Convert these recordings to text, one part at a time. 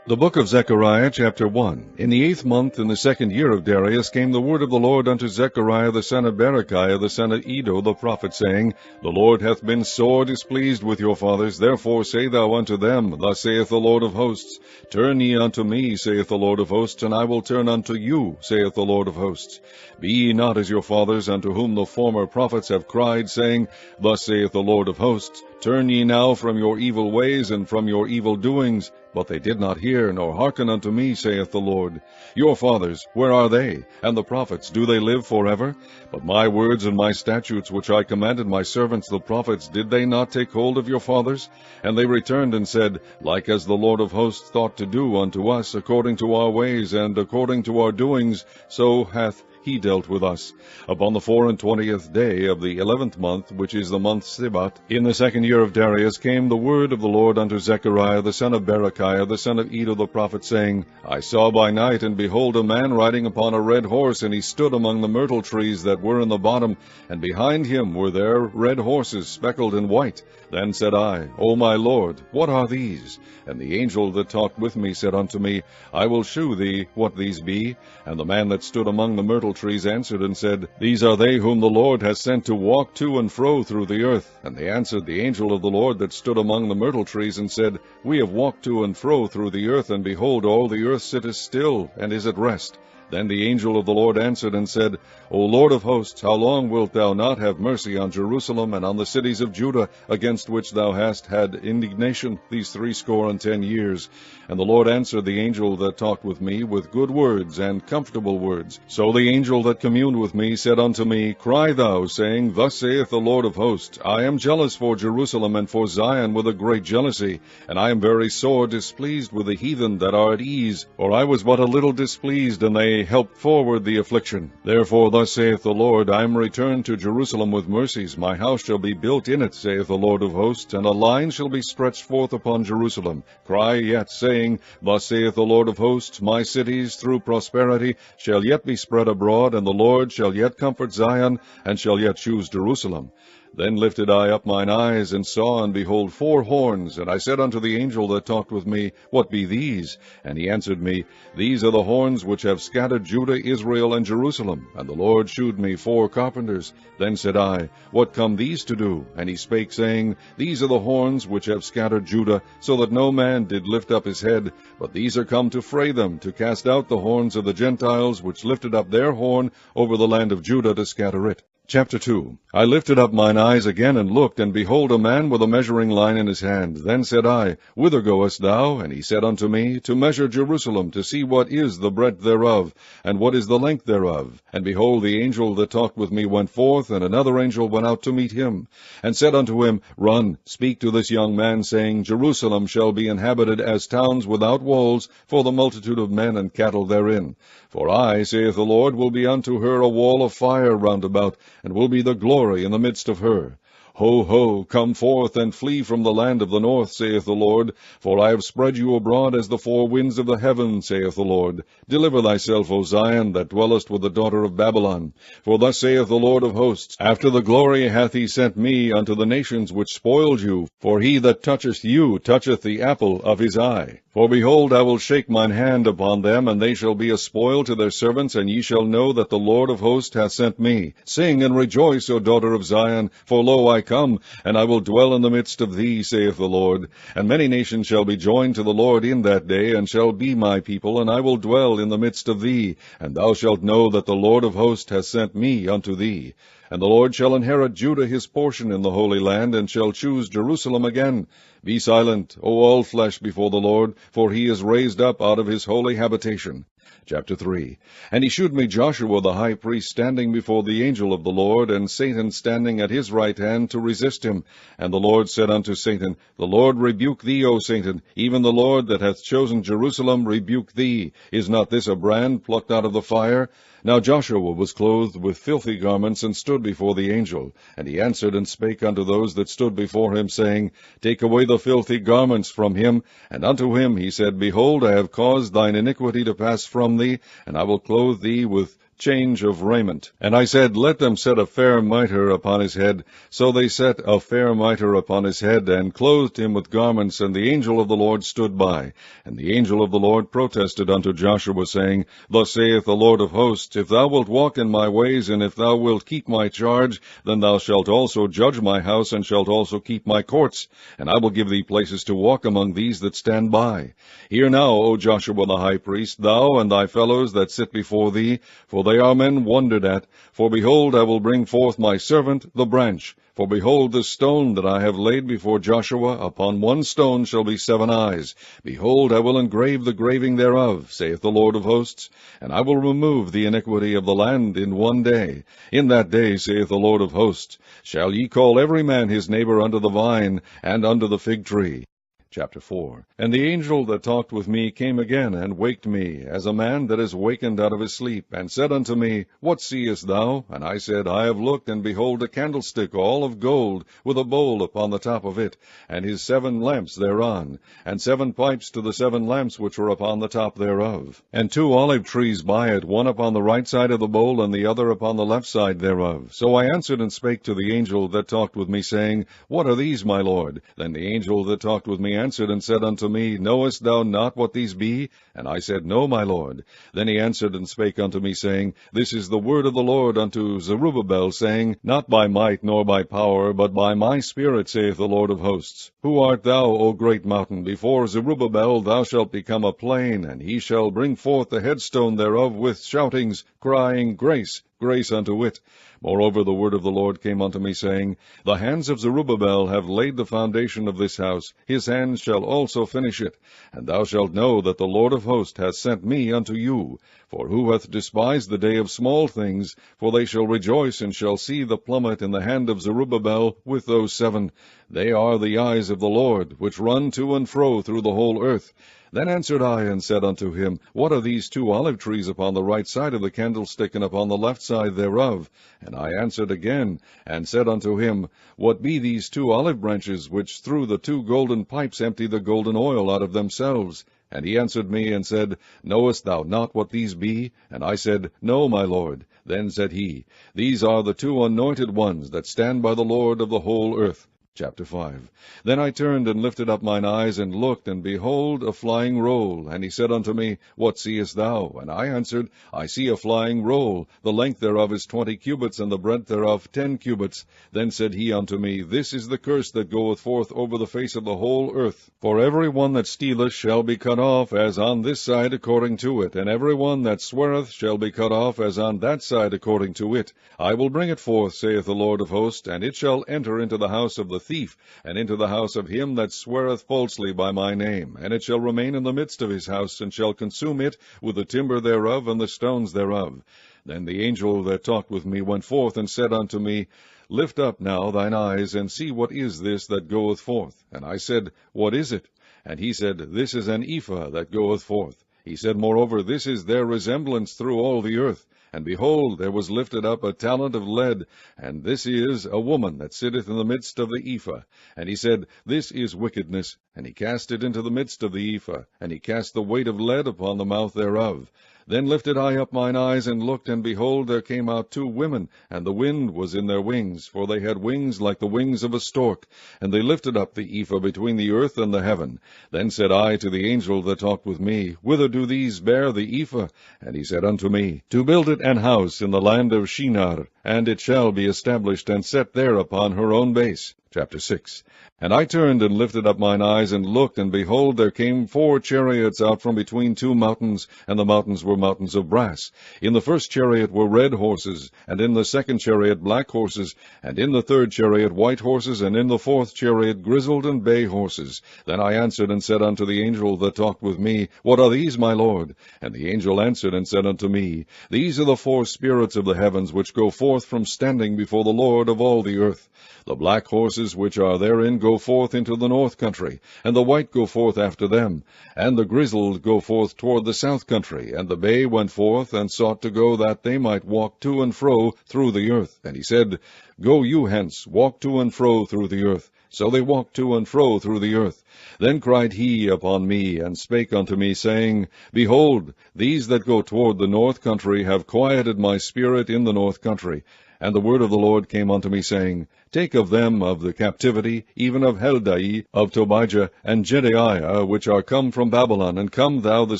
The book of Zechariah, chapter 1. In the 8th month, in the 2nd year of Darius, came the word of the Lord unto Zechariah the son of Berechiah the son of Iddo the prophet, saying, The Lord hath been sore displeased with your fathers, therefore say thou unto them, Thus saith the Lord of hosts, Turn ye unto me, saith the Lord of hosts, and I will turn unto you, saith the Lord of hosts. Be ye not as your fathers, unto whom the former prophets have cried, saying, Thus saith the Lord of hosts, Turn ye now from your evil ways and from your evil doings. But they did not hear, nor hearken unto me, saith the Lord. Your fathers, where are they? And the prophets, do they live forever? But my words and my statutes, which I commanded my servants the prophets, did they not take hold of your fathers? And they returned and said, Like as the Lord of hosts thought to do unto us, according to our ways and according to our doings, so hath he dealt with us. Upon the 24th day of the 11th month, which is the month Sibat, in the 2nd year of Darius, came the word of the Lord unto Zechariah the son of Berechiah the son of Iddo the prophet, saying, I saw by night, and behold, a man riding upon a red horse, and he stood among the myrtle trees that were in the bottom, and behind him were there red horses, speckled and white. Then said I, O my Lord, what are these? And the angel that talked with me said unto me, I will shew thee what these be. And the man that stood among the myrtle trees answered and said, These are they whom the Lord hath sent to walk to and fro through the earth. And they answered the angel of the Lord that stood among the myrtle trees, and said, We have walked to and fro through the earth, and behold, all the earth sitteth still, and is at rest. Then the angel of the Lord answered and said, O Lord of hosts, how long wilt thou not have mercy on Jerusalem and on the cities of Judah, against which thou hast had indignation these 60 years? And the Lord answered the angel that talked with me with good words and comfortable words. So the angel that communed with me said unto me, Cry thou, saying, Thus saith the Lord of hosts, I am jealous for Jerusalem and for Zion with a great jealousy, and I am very sore displeased with the heathen that are at ease, for I was but a little displeased, and they helped forward the affliction. Therefore thus saith the Lord, I am returned to Jerusalem with mercies, my house shall be built in it, saith the Lord of hosts, and a line shall be stretched forth upon Jerusalem. Cry yet, saying, Thus saith the Lord of hosts, my cities through prosperity shall yet be spread abroad, and the Lord shall yet comfort Zion, and shall yet choose Jerusalem. Then lifted I up mine eyes, and saw, and behold, 4 horns. And I said unto the angel that talked with me, What be these? And he answered me, These are the horns which have scattered Judah, Israel, and Jerusalem. And the Lord shewed me 4 carpenters. Then said I, What come these to do? And he spake, saying, These are the horns which have scattered Judah, so that no man did lift up his head. But these are come to fray them, to cast out the horns of the Gentiles, which lifted up their horn over the land of Judah to scatter it. Chapter 2. I lifted up mine eyes again, and looked, and behold, a man with a measuring line in his hand. Then said I, Whither goest thou? And he said unto me, To measure Jerusalem, to see what is the breadth thereof, and what is the length thereof. And behold, the angel that talked with me went forth, and another angel went out to meet him, and said unto him, Run, speak to this young man, saying, Jerusalem shall be inhabited as towns without walls, for the multitude of men and cattle therein. For I, saith the Lord, will be unto her a wall of fire round about, and will be the glory in the midst of her. Ho, ho, come forth, and flee from the land of the north, saith the Lord, for I have spread you abroad as the 4 winds of the heaven, saith the Lord. Deliver thyself, O Zion, that dwellest with the daughter of Babylon. For thus saith the Lord of hosts, After the glory hath he sent me unto the nations which spoiled you, for he that toucheth you toucheth the apple of his eye. For behold, I will shake mine hand upon them, and they shall be a spoil to their servants, and ye shall know that the Lord of hosts hath sent me. Sing and rejoice, O daughter of Zion, for lo, I come, and I will dwell in the midst of thee, saith the Lord. And many nations shall be joined to the Lord in that day, and shall be my people, and I will dwell in the midst of thee. And thou shalt know that the Lord of hosts hath sent me unto thee. And the Lord shall inherit Judah his portion in the Holy Land, and shall choose Jerusalem again. Be silent, O all flesh, before the Lord, for he is raised up out of his holy habitation. Chapter 3. And he shewed me Joshua the high priest standing before the angel of the Lord, and Satan standing at his right hand to resist him. And the Lord said unto Satan, The Lord rebuke thee, O Satan, even the Lord that hath chosen Jerusalem rebuke thee. Is not this a brand plucked out of the fire? Now Joshua was clothed with filthy garments, and stood before the angel. And he answered and spake unto those that stood before him, saying, Take away the filthy garments from him. And unto him he said, Behold, I have caused thine iniquity to pass from thee, and I will clothe thee with change of raiment. And I said, Let them set a fair mitre upon his head. So they set a fair mitre upon his head, and clothed him with garments, and the angel of the Lord stood by. And the angel of the Lord protested unto Joshua, saying, Thus saith the Lord of hosts, If thou wilt walk in my ways, and if thou wilt keep my charge, then thou shalt also judge my house, and shalt also keep my courts, and I will give thee places to walk among these that stand by. Hear now, O Joshua the high priest, thou and thy fellows that sit before thee, for they are men wondered at. For behold, I will bring forth my servant, the branch. For behold, the stone that I have laid before Joshua, upon one stone shall be 7 eyes. Behold, I will engrave the graving thereof, saith the Lord of hosts, and I will remove the iniquity of the land in one day. In that day, saith the Lord of hosts, shall ye call every man his neighbor unto the vine, and unto the fig tree. Chapter 4. And the angel that talked with me came again, and waked me, as a man that is wakened out of his sleep, and said unto me, What seest thou? And I said, I have looked, and behold a candlestick all of gold, with a bowl upon the top of it, and his 7 lamps thereon, and 7 pipes to the 7 lamps which were upon the top thereof, and 2 olive trees by it, one upon the right side of the bowl, and the other upon the left side thereof. So I answered and spake to the angel that talked with me, saying, What are these, my Lord? Then the angel that talked with me answered and said unto me, Knowest thou not what these be? And I said, No, my Lord. Then he answered and spake unto me, saying, This is the word of the Lord unto Zerubbabel, saying, Not by might nor by power, but by my Spirit, saith the Lord of hosts. Who art thou, O great mountain? Before Zerubbabel thou shalt become a plain, and he shall bring forth the headstone thereof with shoutings, crying, Grace, grace unto it. Moreover, the word of the Lord came unto me, saying, The hands of Zerubbabel have laid the foundation of this house, his hands shall also finish it. And thou shalt know that the Lord of hosts hath sent me unto you. For who hath despised the day of small things? For they shall rejoice, and shall see the plummet in the hand of Zerubbabel with those 7. They are the eyes of the Lord, which run to and fro through the whole earth. Then answered I, and said unto him, What are these 2 olive trees upon the right side of the candlestick, and upon the left side thereof? And I answered again, and said unto him, What be these 2 olive branches, which through the 2 golden pipes empty the golden oil out of themselves? And he answered me, and said, Knowest thou not what these be? And I said, No, my Lord. Then said he, These are the 2 anointed ones that stand by the Lord of the whole earth. Chapter 5. Then I turned and lifted up mine eyes, and looked, and behold, a flying roll. And he said unto me, What seest thou? And I answered, I see a flying roll. The length thereof is 20 cubits, and the breadth thereof 10 cubits. Then said he unto me, This is the curse that goeth forth over the face of the whole earth. For every one that stealeth shall be cut off, as on this side according to it, and every one that sweareth shall be cut off, as on that side according to it. I will bring it forth, saith the Lord of hosts, and it shall enter into the house of the thief, and into the house of him that sweareth falsely by my name. And it shall remain in the midst of his house, and shall consume it with the timber thereof and the stones thereof. Then the angel that talked with me went forth, and said unto me, Lift up now thine eyes, and see what is this that goeth forth. And I said, What is it? And he said, This is an ephah that goeth forth. He said, Moreover, this is their resemblance through all the earth. And behold, there was lifted up a talent of lead, and this is a woman that sitteth in the midst of the ephah. And he said, This is wickedness. And he cast it into the midst of the ephah, and he cast the weight of lead upon the mouth thereof. Then lifted I up mine eyes, and looked, and behold, there came out 2 women, and the wind was in their wings, for they had wings like the wings of a stork. And they lifted up the ephah between the earth and the heaven. Then said I to the angel that talked with me, Whither do these bear the ephah? And he said unto me, To build it an house in the land of Shinar, and it shall be established and set there upon her own base. Chapter 6. And I turned and lifted up mine eyes, and looked, and behold, there came 4 chariots out from between 2 mountains, and the mountains were mountains of brass. In the first chariot were red horses, and in the second chariot black horses, and in the third chariot white horses, and in the fourth chariot grizzled and bay horses. Then I answered and said unto the angel that talked with me, What are these, my Lord? And the angel answered and said unto me, These are the 4 spirits of the heavens, which go forth from standing before the Lord of all the earth. The black horses which are therein go forth into the north country, and the white go forth after them, and the grizzled go forth toward the south country, and the bay went forth, and sought to go that they might walk to and fro through the earth. And he said, Go you hence, walk to and fro through the earth. So they walked to and fro through the earth. Then cried he upon me, and spake unto me, saying, Behold, these that go toward the north country have quieted my spirit in the north country. And the word of the Lord came unto me, saying, Take of them of the captivity, even of Heldai, of Tobijah, and Jedaiah, which are come from Babylon, and come thou the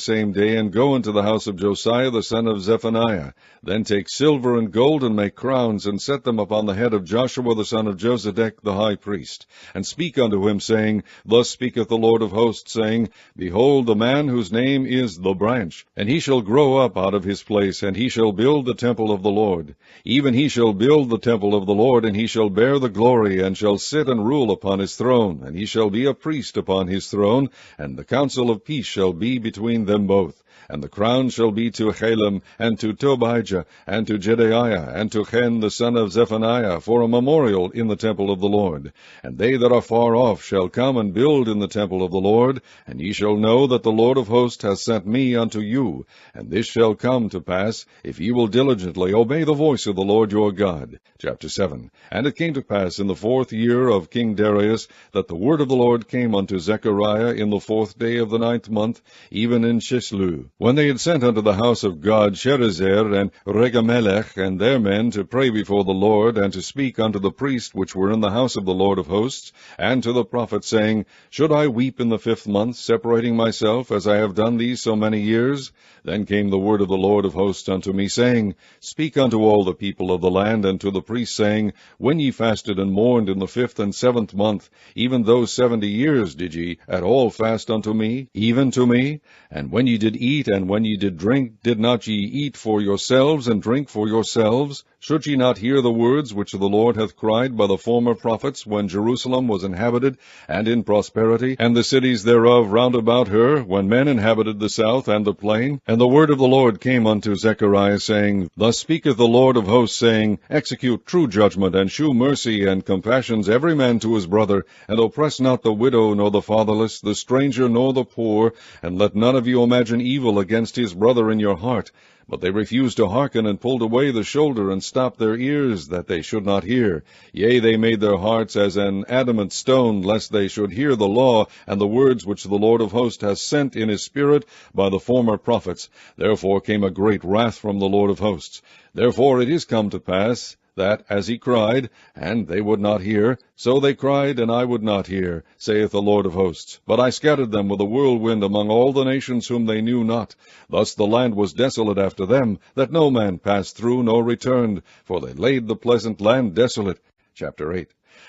same day, and go into the house of Josiah the son of Zephaniah. Then take silver and gold, and make crowns, and set them upon the head of Joshua the son of Josedech the high priest. And speak unto him, saying, Thus speaketh the Lord of hosts, saying, Behold, the man whose name is the branch, and he shall grow up out of his place, and he shall build the temple of the Lord. Even he shall build the temple of the Lord, and he shall bear the glory, and shall sit and rule upon his throne, and he shall be a priest upon his throne, and the counsel of peace shall be between them both. And the crown shall be to Halem, and to Tobijah, and to Jedaiah, and to Hen the son of Zephaniah, for a memorial in the temple of the Lord. And they that are far off shall come and build in the temple of the Lord, and ye shall know that the Lord of hosts hath sent me unto you. And this shall come to pass, if ye will diligently obey the voice of the Lord your God. Chapter 7. And it came to pass in the 4th year of King Darius, that the word of the Lord came unto Zechariah in the 4th day of the 9th month, even in Chislu, when they had sent unto the house of God Sherezer and Regamelech and their men to pray before the Lord, and to speak unto the priests which were in the house of the Lord of hosts, and to the prophet, saying, Should I weep in the 5th month, separating myself, as I have done these so many years? Then came the word of the Lord of hosts unto me, saying, Speak unto all the people of the land, and to the priests, saying, When ye fasted and mourned in the 5th and 7th month, even those 70 years did ye at all fast unto me, even to me? And when ye did eat, and when ye did drink, did not ye eat for yourselves, and drink for yourselves? Should ye not hear the words which the Lord hath cried by the former prophets, when Jerusalem was inhabited, and in prosperity, and the cities thereof round about her, when men inhabited the south and the plain? And the word of the Lord came unto Zechariah, saying, Thus speaketh the Lord of hosts, saying, Execute true judgment, and shew mercy and compassions every man to his brother, and oppress not the widow, nor the fatherless, the stranger, nor the poor, and let none of you imagine evil against his brother in your heart. But they refused to hearken, and pulled away the shoulder, and stopped their ears, that they should not hear. Yea, they made their hearts as an adamant stone, lest they should hear the law, and the words which the Lord of hosts hath sent in his spirit by the former prophets. Therefore came a great wrath from the Lord of hosts. Therefore it is come to pass, that, as he cried, and they would not hear, so they cried, and I would not hear, saith the Lord of hosts. But I scattered them with a whirlwind among all the nations whom they knew not. Thus the land was desolate after them, that no man passed through nor returned, for they laid the pleasant land desolate. Chapter 8.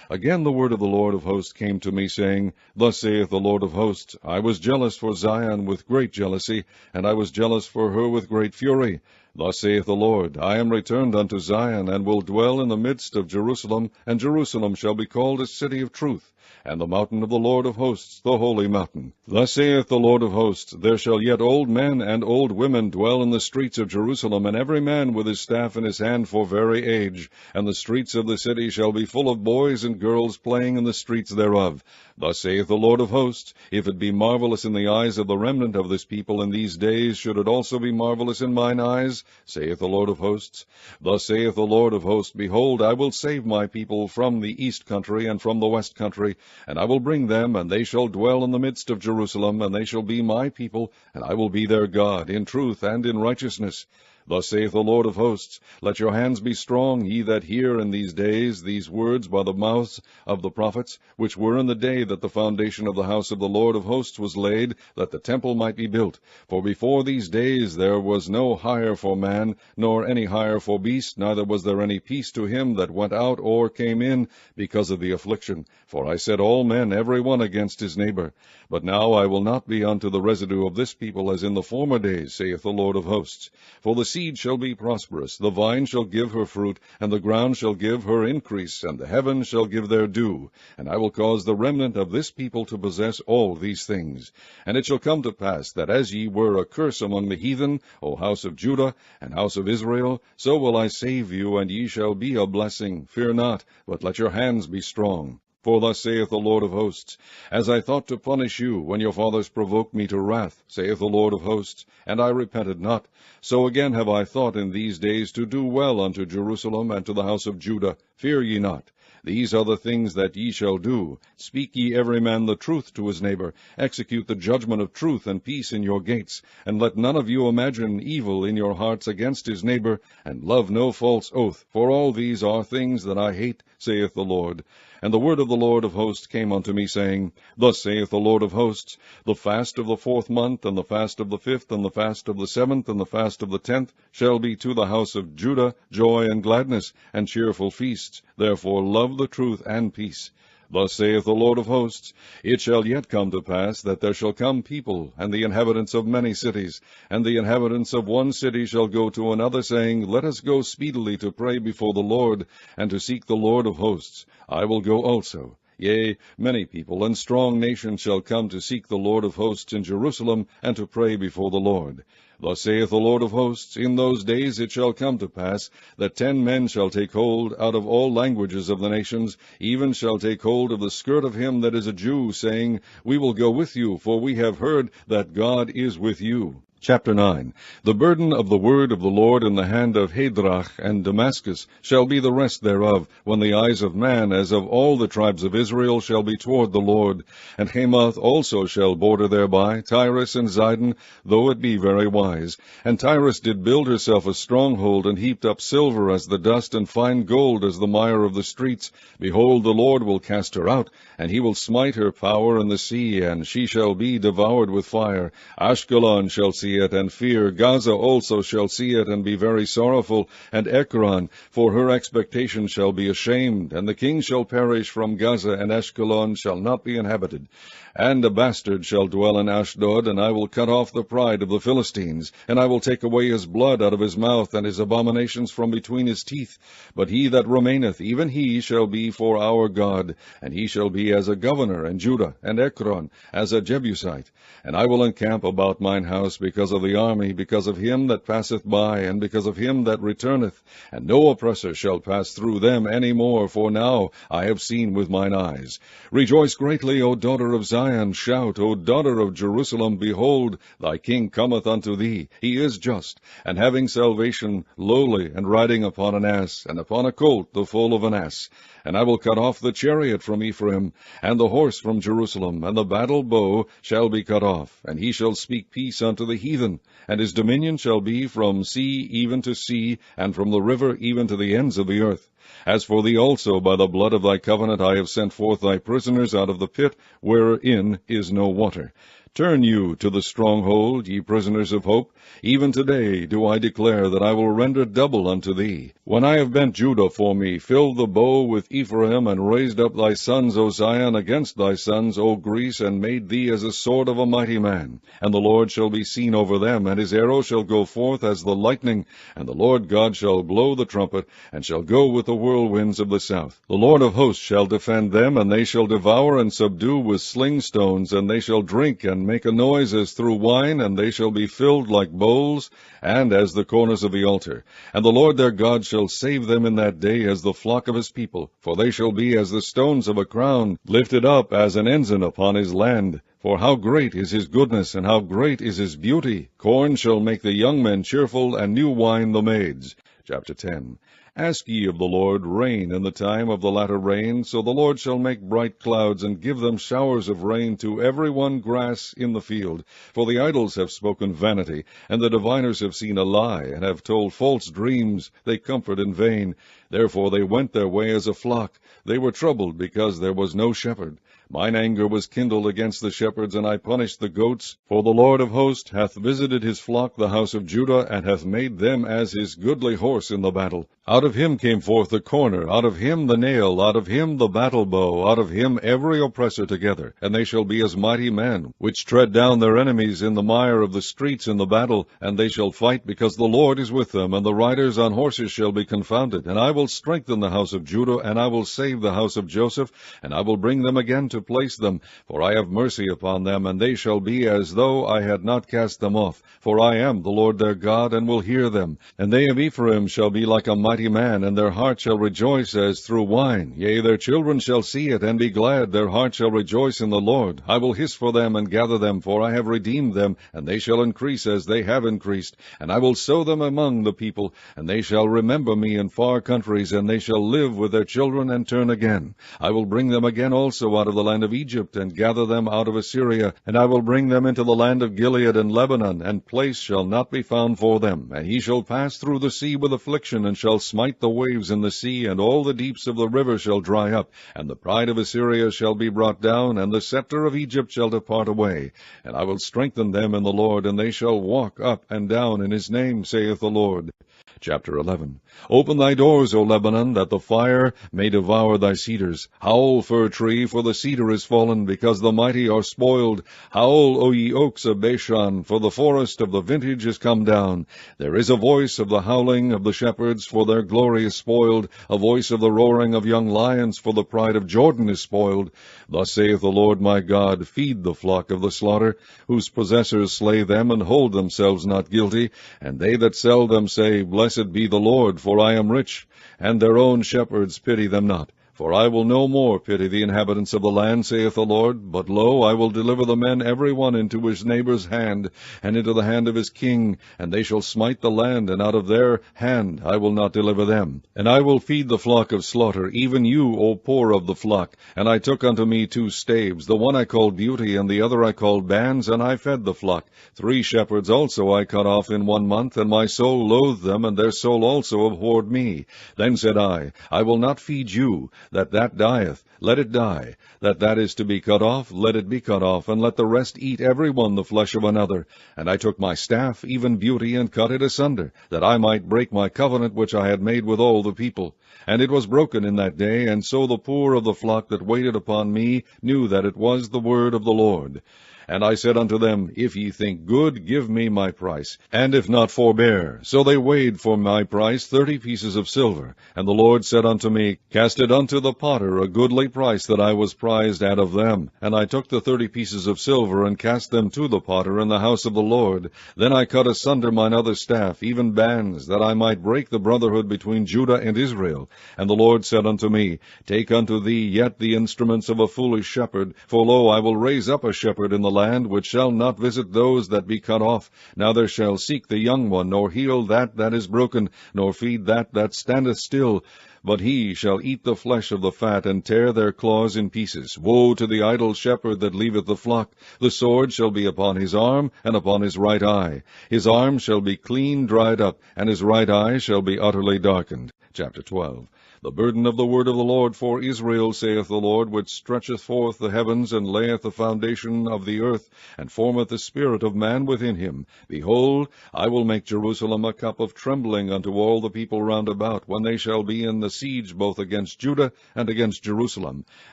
Again the word of the Lord of hosts came to me, saying, Thus saith the Lord of hosts, I was jealous for Zion with great jealousy, and I was jealous for her with great fury. Thus saith the Lord, I am returned unto Zion, and will dwell in the midst of Jerusalem, and Jerusalem shall be called a city of truth, and the mountain of the Lord of hosts, the holy mountain. Thus saith the Lord of hosts, There shall yet old men and old women dwell in the streets of Jerusalem, and every man with his staff in his hand for very age. And the streets of the city shall be full of boys and girls playing in the streets thereof. Thus saith the Lord of hosts, If it be marvelous in the eyes of the remnant of this people in these days, should it also be marvelous in mine eyes? Saith the Lord of hosts. Thus saith the Lord of hosts, Behold, I will save my people from the east country and from the west country, and I will bring them, and they shall dwell in the midst of Jerusalem, and they shall be my people, and I will be their God, in truth and in righteousness. Thus saith the Lord of hosts, Let your hands be strong, ye that hear in these days these words by the mouths of the prophets, which were in the day that the foundation of the house of the Lord of hosts was laid, that the temple might be built. For before these days there was no hire for man, nor any hire for beast, neither was there any peace to him that went out or came in, because of the affliction. For I set all men every one against his neighbor. But now I will not be unto the residue of this people as in the former days, saith the Lord of hosts. For the seed shall be prosperous, the vine shall give her fruit, and the ground shall give her increase, and the heavens shall give their dew. And I will cause the remnant of this people to possess all these things. And it shall come to pass, that as ye were a curse among the heathen, O house of Judah and house of Israel, so will I save you, and ye shall be a blessing. Fear not, but let your hands be strong. For thus saith the Lord of hosts, As I thought to punish you, when your fathers provoked me to wrath, saith the Lord of hosts, and I repented not, so again have I thought in these days to do well unto Jerusalem and to the house of Judah. Fear ye not. These are the things that ye shall do. Speak ye every man the truth to his neighbor. Execute the judgment of truth and peace in your gates. And let none of you imagine evil in your hearts against his neighbor, and love no false oath. For all these are things that I hate, saith the Lord. And the word of the Lord of hosts came unto me, saying, Thus saith the Lord of hosts, The fast of the 4th month, and the fast of the 5th, and the fast of the 7th, and the fast of the 10th, shall be to the house of Judah joy and gladness, and cheerful feasts. Therefore love the truth and peace. Thus saith the Lord of hosts, It shall yet come to pass, that there shall come people, and the inhabitants of many cities, and the inhabitants of one city shall go to another, saying, Let us go speedily to pray before the Lord, and to seek the Lord of hosts. I will go also. Yea, many people and strong nations shall come to seek the Lord of hosts in Jerusalem, and to pray before the Lord. Thus saith the Lord of hosts, In those days it shall come to pass, that 10 men shall take hold out of all languages of the nations, even shall take hold of the skirt of him that is a Jew, saying, We will go with you, for we have heard that God is with you. Chapter 9. The burden of the word of the Lord in the hand of Hadrach and Damascus shall be the rest thereof, when the eyes of man, as of all the tribes of Israel, shall be toward the Lord. And Hamath also shall border thereby, Tyrus and Zidon, though it be very wise. And Tyrus did build herself a stronghold, and heaped up silver as the dust, and fine gold as the mire of the streets. Behold, the Lord will cast her out, and he will smite her power in the sea, and she shall be devoured with fire. Ashkelon shall see it, and fear. Gaza also shall see it, and be very sorrowful. And Ekron, for her expectation, shall be ashamed. And the king shall perish from Gaza, and Ashkelon shall not be inhabited. And a bastard shall dwell in Ashdod, and I will cut off the pride of the Philistines. And I will take away his blood out of his mouth, and his abominations from between his teeth. But he that remaineth, even he shall be for our God. And he shall be as a governor in Judah, and Ekron as a Jebusite. And I will encamp about mine house because of the army, because of him that passeth by, and because of him that returneth. And no oppressor shall pass through them any more, for now I have seen with mine eyes. Rejoice greatly, O daughter of Zion. Shout, O daughter of Jerusalem. Behold, thy king cometh unto thee. He is just, and having salvation, lowly, and riding upon an ass, and upon a colt, the foal of an ass. And I will cut off the chariot from Ephraim, and the horse from Jerusalem, and the battle bow shall be cut off. And he shall speak peace unto the heathen, and his dominion shall be from sea even to sea, and from the river even to the ends of the earth. As for thee also, by the blood of thy covenant I have sent forth thy prisoners out of the pit, wherein is no water. Turn you to the stronghold, ye prisoners of hope. Even today do I declare that I will render double unto thee. When I have bent Judah for me, filled the bow with Ephraim, and raised up thy sons, O Zion, against thy sons, O Greece, and made thee as a sword of a mighty man. And the Lord shall be seen over them, and his arrow shall go forth as the lightning, and the Lord God shall blow the trumpet, and shall go with the whirlwinds of the south. The Lord of hosts shall defend them, and they shall devour and subdue with sling stones, and they shall drink and make a noise as through wine, and they shall be filled like bowls, and as the corners of the altar. And the Lord their God shall save them in that day as the flock of his people, for they shall be as the stones of a crown, lifted up as an ensign upon his land. For how great is his goodness, and how great is his beauty! Corn shall make the young men cheerful, and new wine the maids. Chapter 10. Ask ye of the Lord rain in the time of the latter rain. So the Lord shall make bright clouds, and give them showers of rain to every one grass in the field. For the idols have spoken vanity, and the diviners have seen a lie, and have told false dreams. They comfort in vain. Therefore they went their way as a flock. They were troubled, because there was no shepherd. Mine anger was kindled against the shepherds, and I punished the goats. For the Lord of hosts hath visited his flock, the house of Judah, and hath made them as his goodly horse in the battle. Out of him came forth the corner, out of him the nail, out of him the battle bow, out of him every oppressor together. And they shall be as mighty men, which tread down their enemies in the mire of the streets in the battle. And they shall fight, because the Lord is with them, and the riders on horses shall be confounded. And I will strengthen the house of Judah, and I will save the house of Joseph, and I will bring them again to place them. For I have mercy upon them, and they shall be as though I had not cast them off. For I am the Lord their God, and will hear them. And they of Ephraim shall be like a mighty man, and their heart shall rejoice as through wine. Yea, their children shall see it, and be glad. Their heart shall rejoice in the Lord. I will hiss for them, and gather them, for I have redeemed them, and they shall increase as they have increased. And I will sow them among the people, and they shall remember me in far countries. countries, and they shall live with their children and turn again. I will bring them again also out of the land of Egypt, and gather them out of Assyria, and I will bring them into the land of Gilead and Lebanon, and place shall not be found for them. And he shall pass through the sea with affliction, and shall smite the waves in the sea, and all the deeps of the river shall dry up, and the pride of Assyria shall be brought down, and the scepter of Egypt shall depart away. And I will strengthen them in the Lord, and they shall walk up and down in his name, saith the Lord. Chapter 11. Open thy doors, O Lebanon, that the fire may devour thy cedars. Howl, fir tree, for the cedar is fallen, because the mighty are spoiled. Howl, O ye oaks of Bashan, for the forest of the vintage is come down. There is a voice of the howling of the shepherds, for their glory is spoiled, a voice of the roaring of young lions, for the pride of Jordan is spoiled. Thus saith the Lord my God, feed the flock of the slaughter, whose possessors slay them, and hold themselves not guilty, and they that sell them say, Blessed be the Lord, for I am rich, and their own shepherds pity them not. For I will no more pity the inhabitants of the land, saith the Lord, but lo, I will deliver the men every one into his neighbor's hand, and into the hand of his king, and they shall smite the land, and out of their hand I will not deliver them. And I will feed the flock of slaughter, even you, O poor of the flock. And I took unto me 2 staves, the one I called Beauty, and the other I called Bands, and I fed the flock. 3 shepherds also I cut off in 1 month, and my soul loathed them, and their soul also abhorred me. Then said I will not feed you. That dieth, let it die. That is to be cut off, let it be cut off, and let the rest eat every one the flesh of another. And I took my staff, even Beauty, and cut it asunder, that I might break my covenant which I had made with all the people. And it was broken in that day, and so the poor of the flock that waited upon me knew that it was the word of the Lord. And I said unto them, If ye think good, give me my price, and if not, forbear. So they weighed for my price 30 pieces of silver. And the Lord said unto me, Cast it unto the potter, a goodly price that I was prized out of them. And I took the 30 pieces of silver, and cast them to the potter in the house of the Lord. Then I cut asunder mine other staff, even Bands, that I might break the brotherhood between Judah and Israel. And the Lord said unto me, Take unto thee yet the instruments of a foolish shepherd, for lo, I will raise up a shepherd in the land, which shall not visit those that be cut off, neither shall seek the young one, nor heal that is broken, nor feed that standeth still. But he shall eat the flesh of the fat, and tear their claws in pieces. Woe to the idle shepherd that leaveth the flock! The sword shall be upon his arm, and upon his right eye. His arm shall be clean dried up, and his right eye shall be utterly darkened. Chapter 12. The burden of the word of the Lord for Israel, saith the Lord, which stretcheth forth the heavens, and layeth the foundation of the earth, and formeth the spirit of man within him. Behold, I will make Jerusalem a cup of trembling unto all the people round about, when they shall be in the siege both against Judah and against Jerusalem.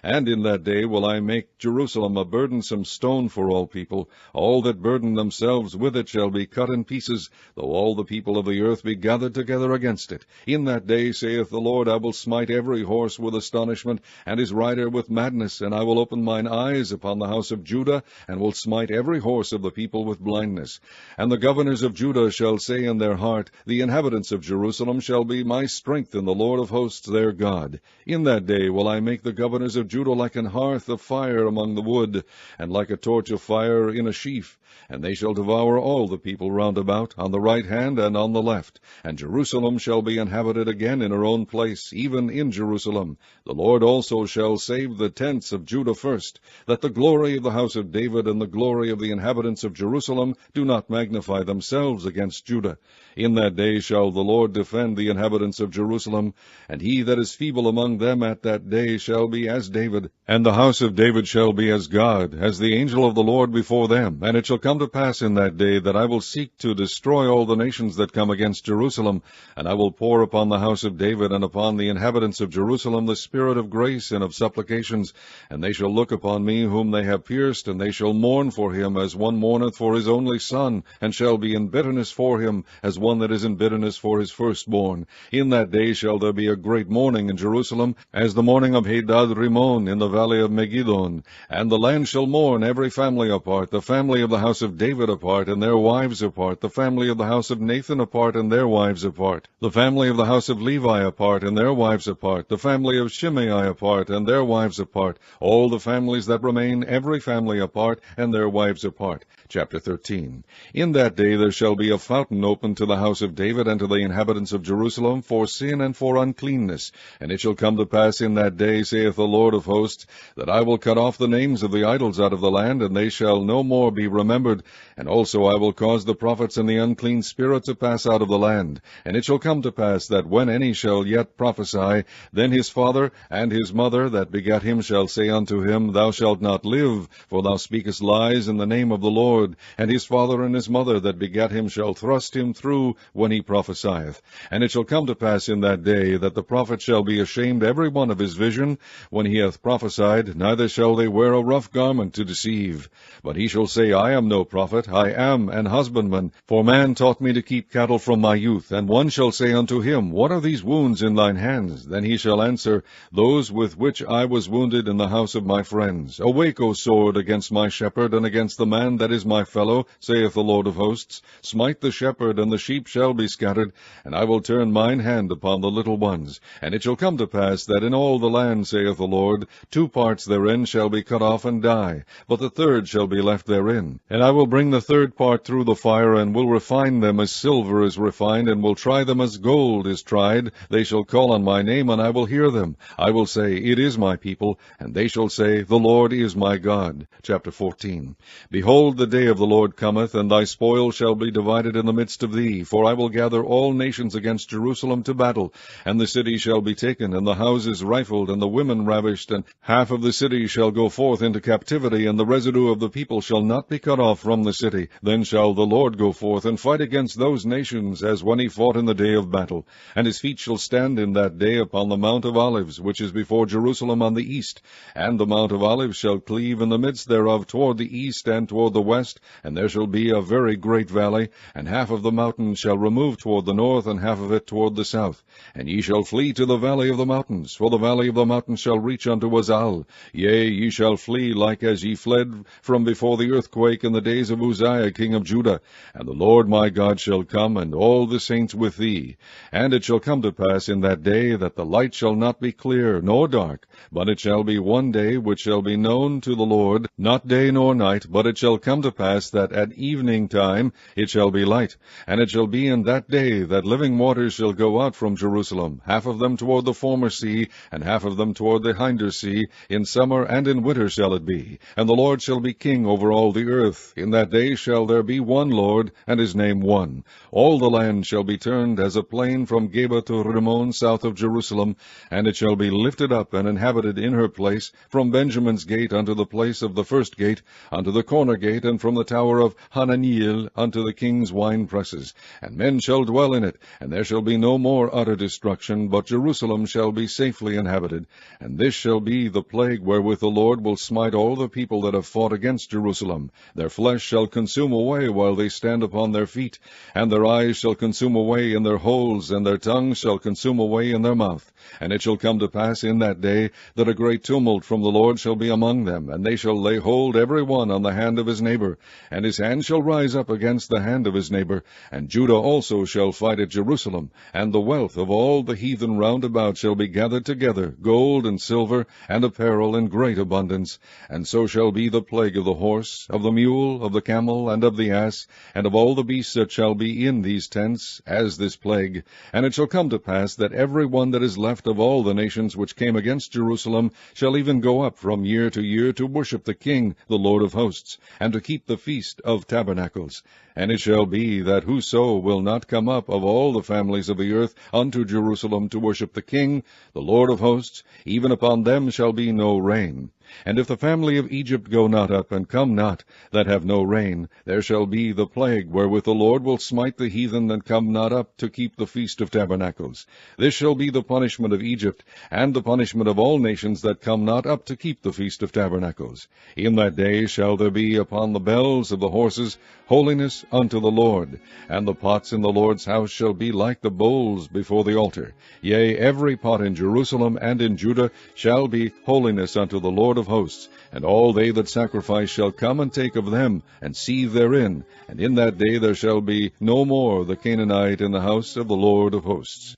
And in that day will I make Jerusalem a burdensome stone for all people. All that burden themselves with it shall be cut in pieces, though all the people of the earth be gathered together against it. In that day, saith the Lord, I will smite every horse with astonishment, and his rider with madness, and I will open mine eyes upon the house of Judah, and will smite every horse of the people with blindness. And the governors of Judah shall say in their heart, The inhabitants of Jerusalem shall be my strength in the Lord of hosts their God. In that day will I make the governors of Judah like an hearth of fire among the wood, and like a torch of fire in a sheaf. And they shall devour all the people round about, on the right hand and on the left. And Jerusalem shall be inhabited again in her own place, even in Jerusalem. The Lord also shall save the tents of Judah first, that the glory of the house of David and the glory of the inhabitants of Jerusalem do not magnify themselves against Judah. In that day shall the Lord defend the inhabitants of Jerusalem, and he that is feeble among them at that day shall be as David, and the house of David shall be as God, as the angel of the Lord before them. And it shall come to pass in that day that I will seek to destroy all the nations that come against Jerusalem, and I will pour upon the house of David and upon the inhabitants of Jerusalem the spirit of grace and of supplications. And they shall look upon me whom they have pierced, and they shall mourn for him as one mourneth for his only son, and shall be in bitterness for him as one that is in bitterness for his firstborn. In that day shall there be a great mourning in Jerusalem, as the mourning of Hadad Rimmon in the valley of Megiddon. And the land shall mourn, every family apart, the family of the house of David apart, and their wives apart, the family of the house of Nathan apart, and their wives apart, the family of the house of Levi apart, and their wives apart, the family of Shimei apart, and their wives apart, all the families that remain, every family apart, and their wives apart. Chapter 13. In that day there shall be a fountain opened to the house of David and to the inhabitants of Jerusalem for sin and for uncleanness. And it shall come to pass in that day, saith the Lord of hosts, that I will cut off the names of the idols out of the land, and they shall no more be remembered. And also I will cause the prophets and the unclean spirit to pass out of the land. And it shall come to pass that when any shall yet prophesy, then his father and his mother that begat him shall say unto him, Thou shalt not live, for thou speakest lies in the name of the Lord. And his father and his mother that begat him shall thrust him through when he prophesieth. And it shall come to pass in that day that the prophet shall be ashamed every one of his vision when he hath prophesied, neither shall they wear a rough garment to deceive. But he shall say, I am no prophet, I am an husbandman, for man taught me to keep cattle from my youth. And one shall say unto him, What are these wounds in thine hands? Then he shall answer, Those with which I was wounded in the house of my friends. Awake, O sword, against my shepherd, and against the man that is my fellow, saith the Lord of hosts. Smite the shepherd, and the sheep shall be scattered, and I will turn mine hand upon the little ones. And it shall come to pass that in all the land, saith the Lord, 2 parts therein shall be cut off and die, but the third shall be left therein. And I will bring the third part through the fire, and will refine them as silver is refined, and will try them as gold is tried. They shall call on my name, and I will hear them. I will say, It is my people, and they shall say, The Lord is my God. Chapter 14. Behold, the day of the Lord cometh, and thy spoil shall be divided in the midst of thee. For I will gather all nations against Jerusalem to battle, and the city shall be taken, and the houses rifled, and the women ravished, and half of the city shall go forth into captivity, and the residue of the people shall not be cut off from the city. Then shall the Lord go forth and fight against those nations, as when he fought in the day of battle. And his feet shall stand in that day upon the Mount of Olives, which is before Jerusalem on the east. And the Mount of Olives shall cleave in the midst thereof toward the east and toward the west, and there shall be a very great valley, and half of the mountain shall remove toward the north, and half of it toward the south. And ye shall flee to the valley of the mountains, for the valley of the mountains shall reach unto Azal. Yea, ye shall flee like as ye fled from before the earthquake in the days of Uzziah king of Judah. And the Lord my God shall come, and all the saints with thee. And it shall come to pass in that day that the light shall not be clear nor dark, but it shall be one day which shall be known to the Lord, not day nor night. But it shall come to pass that at evening time it shall be light. And it shall be in that day that living waters shall go out from Jerusalem, half of them toward the former sea, and half of them toward the hinder sea. In summer and in winter shall it be. And the Lord shall be king over all the earth. In that day shall there be one Lord, and his name one. All the land shall be turned as a plain from Geba to Rimmon south of Jerusalem, and it shall be lifted up and inhabited in her place, from Benjamin's gate unto the place of the first gate, unto the corner gate, and from the tower of Hananiel unto the king's wine presses. And men shall dwell in it, and there shall be no more utter destruction, but Jerusalem shall be safely inhabited. And this shall be the plague wherewith the Lord will smite all the people that have fought against Jerusalem. Their flesh shall consume away while they stand upon their feet, and their eyes shall consume away in their holes, and their tongues shall consume away in their mouth. And it shall come to pass in that day that a great tumult from the Lord shall be among them, and they shall lay hold every one on the hand of his neighbor, and his hand shall rise up against the hand of his neighbor. And Judah also shall fight at Jerusalem, and the wealth of all the heathen round about shall be gathered together, gold and silver, and apparel in great abundance. And so shall be the plague of the horse, of the mule, of the camel, and of the ass, and of all the beasts that shall be in these tents, as this plague. And it shall come to pass that every one that is left of all the nations which came against Jerusalem shall even go up from year to year to worship the King, the Lord of hosts, and to keep the feast of tabernacles. And it shall be that whoso will not come up of all the families of the earth unto Jerusalem to worship the King, the Lord of hosts, even upon them shall be no rain. And if the family of Egypt go not up, and come not, that have no rain, there shall be the plague wherewith the Lord will smite the heathen that come not up to keep the feast of tabernacles. This shall be the punishment of Egypt, and the punishment of all nations that come not up to keep the feast of tabernacles. In that day shall there be upon the bells of the horses holiness unto the Lord, and the pots in the Lord's house shall be like the bowls before the altar. Yea, every pot in Jerusalem and in Judah shall be holiness unto the Lord of hosts, and all they that sacrifice shall come and take of them, and seethe therein. And in that day there shall be no more the Canaanite in the house of the Lord of hosts.